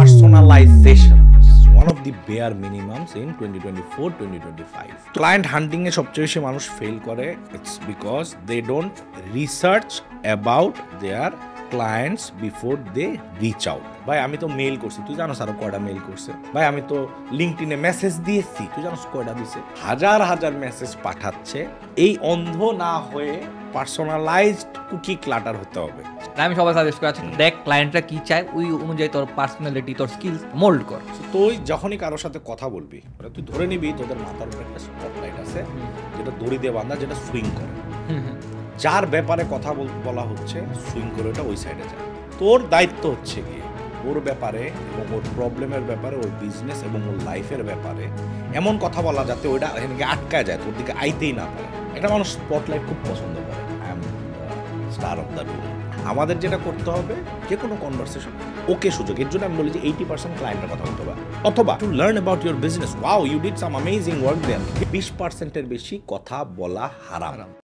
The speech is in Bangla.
personalization, one of the bare minimums in 2024-2025. Client hunting এ সবচেয়ে বেশি মানুষ ফেল করে, it's because they don't research about their clients before they reach out. ভাই আমি তো মেইল করছি, তুই জানো আরো কয়টা মেইল করছে? ভাই আমি তো লিঙ্কডইনে মেসেজ দিয়েছি, তুই জানো কয়টা দিছে? হাজার হাজার মেসেজ পাঠাচ্ছে। এই অন্ধ না হয়ে পার্সোনালাইজড কুকি ক্লাটার হতে হবে। আমি সবাই সাজেস্ট করি, আচ্ছা দেখ ক্লায়েন্টরা কি চায়, ওই অনুযায়ী তোর পার্সোনালিটি, তোর স্কিলস মোল্ড কর। তুই যখনই কারোর সাথে কথা বলবি, তুই ধরে নিবি তোদের মাথার উপরে একটা স্পটলাইট আছে, যেটা দড়ি দিয়ে বাঁধা, যেটা সুইং করে। যার ব্যাপারে কথা বলা হচ্ছে, সুইং করে ওটা ওই সাইডে যায়। তোর দায়িত্ব হচ্ছে গিয়ে ওর ব্যাপারে এবং ওর প্রবলেমের ব্যাপারে, ওর বিজনেস এবং ওর লাইফের ব্যাপারে এমন কথা বলা যাতে ওইটা এখানে আটকায় যায়, তোর দিকে আইতেই না পারে। একটা মানুষ স্পটলাইট খুব পছন্দ করে। I am star of the room. আমাদের যেটা করতে হবে, যে কোনো কনভারসেশন ওকে সুযোগ। এর জন্য আমি বলি যে 80% ক্লায়েন্টের কথা বলতে হবে, অথবা to learn about your business, wow you did some amazing work there. 20%-এর বেশি কথা বলা হারাম।